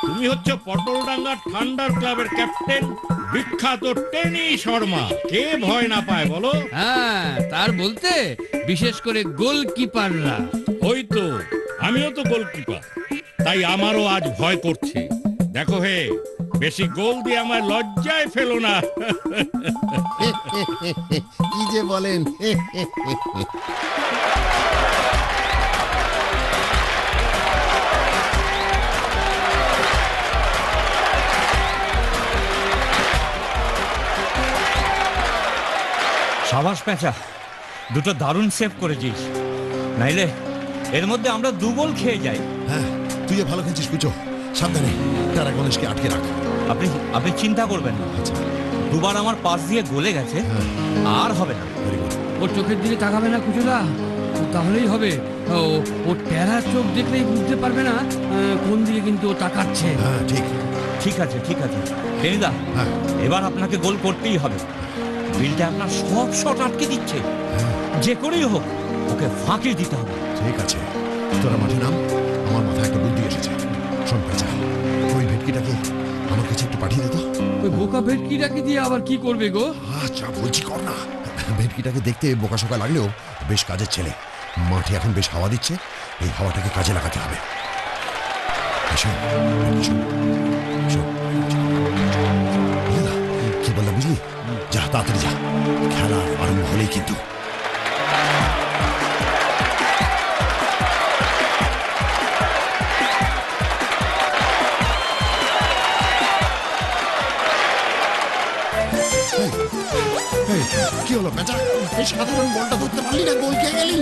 S7: তুমি হচ্ছে পটলডাঙ্গা ঠান্ডার ক্লাবের ক্যাপ্টেন, বিখ্যাত টেনি শর্মা। কে ভয় না পায় বলো?
S1: হ্যাঁ, তার বলতে বিশেষ করে গোলকিপাররা।
S7: ওই তো, আমিও তো গোলকিপার, তাই আমারও আজ ভয় করছে। দেখো হে, বেশি গোল দিয়ে আমার লজ্জায় ফেলো না।
S6: কি যে বলেন।
S10: সাবাস পেঁচা, দুটো দারুণ সেভ করেছিস, নাইলে এর মধ্যে আমরা 2 গোল খেয়ে যাই।
S6: হ্যাঁ, তুইও ভালো খেলছিস কুচো, সাবধানে তারা গণেশকে আটকে রাখ।
S10: আপনি চিন্তা করবেন না।
S6: আচ্ছা,
S10: 2 বার আমার পাশ দিয়ে গলে গেছে, আর হবে না।
S1: ওর চোখের দিকে তাকাবে না কুচুদা, তাহলেই হবে। ও টেরা চোখ দেখলেই বুঝতে পারবে না কোন দিকে কিন্তু ও তাকাচ্ছে।
S6: হ্যাঁ
S10: ঠিক আছে টেনিদা, এবার আপনাকে গোল করতেই হবে। বিলটা আপনার সব শট আটকে দিচ্ছে, যে করেই হোক ওকে ফাঁকি দিতে হবে।
S6: ঠিক আছে, তোরা মাঠে নাম, আমার মাথায় একটা বুদ্ধি এসেছে। শোন পেঁচা, ওই ভেটকিটাকে আমার কাছে একটু পাঠিয়ে দে তো।
S1: ওই বোকা ভেটকিটাকে দিয়ে আবার কি করবে গো?
S6: আচ্ছা বলছি কর না। ভেটকিটাকে দেখতে বোকাশোকা লাগলেও বেশ কাজের ছেলে। মাঠে এখন বেশ হাওয়া দিচ্ছে, এই হাওয়াটাকে কাজে লাগাতে হবে। শোন, শোন, শোন। কি বললাম বুঝলি? যা তাড়াতাড়ি যা, খেলা আরম্ভ হলেই কিন্তু। কি হলো বেটা? এই সাধারণ বলটা ধরতে পারলি না, গোল খেয়ে গেলি।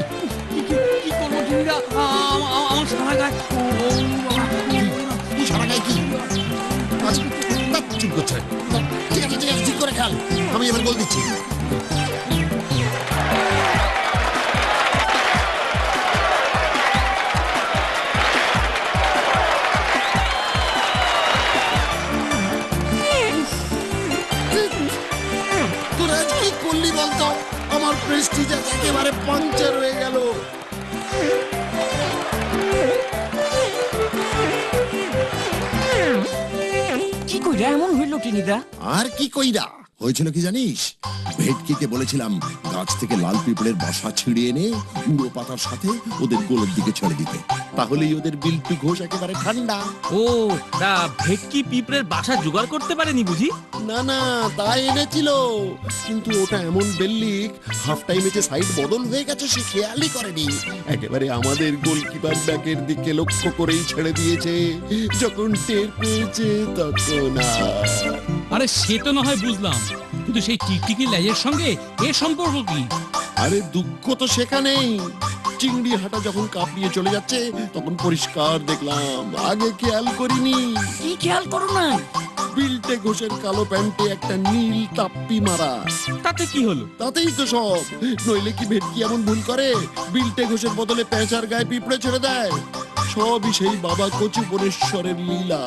S1: কি করবো টিনিদা? আমার সারা গায়ে
S6: তুই সারা গায়ে কি? আচ্ছা, চুপ করছে। ঠিক আছে ঠিক আছে, ঠিক করে খেল, আমি এবার গোল দিচ্ছি। তোরা আজ কি করলি বলতো? আমার প্রেস্টিজ একেবারে পাঞ্চার হয়ে গেল।
S9: কি কইরা এমন হইল টিনিদা?
S6: আর কি কইরা হয়েছিল কি জানিস? ভেটকিকে বলেছিলাম গাছ থেকে লাল পিঁপড়ের বাসা ছিঁড়ে এনে উড়ো পাতার সাথে ওদের গোলের দিকে ছেড়ে দিতে, তাহলেই ওদের বিল্টু ঘোষ একেবারে ঠান্ডা।
S5: ও, তা ভেটকি পিঁপড়ের বাসা জোগাড় করতে পারেনি বুঝি?
S6: না না, তাই এনেছিল, কিন্তু ওটা এমন বেল্লিক হাফ টাইমে যে সাইড বদল হয়ে গেছে সে খেয়ালই করেনি। একেবারে আমাদের গোলকিপার ব্যাকের দিকে লক্ষ্য করেই ছেড়ে দিয়েছে। যখন টের পেয়েছে তখন
S2: আরে সে তো না হয় বুঝলাম, কিন্তু সেই টিকটিকি লেজের সঙ্গে এর সম্পর্ক কি?
S6: আরে দুঃখ তো সেখানেই। চিংড়ি হাঁটা যখন কাঁপিয়ে চলে যাচ্ছে তখন পরিষ্কার দেখলাম, আগে খেয়াল করিনি।
S9: কি খেয়াল করো না?
S6: বিল্টে ঘোষের কালো প্যান্টে একটা নীল তাপ্পি মারা।
S5: তাতে কি হলো?
S6: তাতেই তো সব। নইলে কি ভেটকি এমন ভুল করে বিল্টে ঘোষের বদলে পেঁচার গায়ে পিঁপড়ে ছেড়ে দেয়? সবই সেই বাবা কচু বনেশ্বরের লীলা।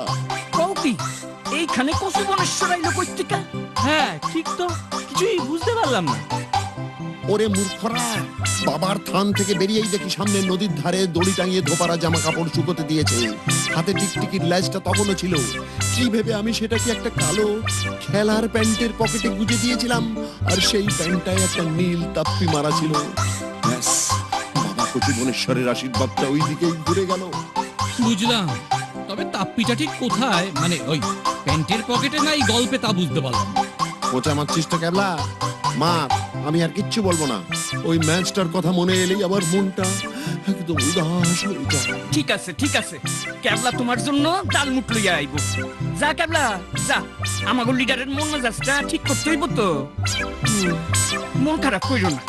S9: কৌকি এইখানে কচু বনেশ্বর আইলো কইতিকা?
S5: হ্যাঁ ঠিক তো, কিছুই বুঝতে পারলাম না।
S6: ওরে মূর্খরা, বাবার থান থেকে বেরিয়েই দেখি সামনে নদীর ধারে দড়ি টাঙিয়ে ধোপারা জামা কাপড় শুকোতে দিয়েছে। হাতে টিকটিকির ল্যাজটা তখনও ছিল। কি ভেবে আমি সেটাকে একটা কালো খেলার প্যান্টের পকেটে গুজে দিয়েছিলাম, আর সেই প্যান্টটায় একটা নীল তাপ্পি মারা ছিল। ব্যাস, বাবা কচু বনেশ্বরের আশীর্বাদটা ওই দিকেই ঘুরে গেল।
S2: বুঝলাম, তবে তাপ্পিটা ঠিক কোথায়, মানে ওই প্যান্টের পকেটে না এই গল্পে, তা বুঝতে পারলাম।
S6: কোচা মারছিস তো ক্যাবলা? মা, আমি আর কিচ্ছু বলবো না। ওই ম্যাচটার কথা মনে এলেই আমার মনটা একদম উদাস হয়ে যায়।
S9: ঠিক আছে ঠিক আছে, ক্যাবলা তোমার জন্য ডালমুট লইয়া আইব। যা ক্যাবলা যা, আমাগো লিডারের মন মেজাজটা ঠিক করতে হইব তো। মন খারাপ কইরো না,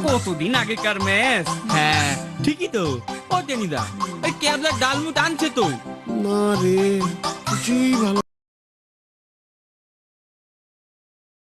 S9: কতদিন আগেকার ম্যাচ।
S5: হ্যাঁ ঠিকই তো। ও টেনিদা, ওই ক্যাবলার ডালমুট আনছে তো।
S6: না রে, কিছুই ভালো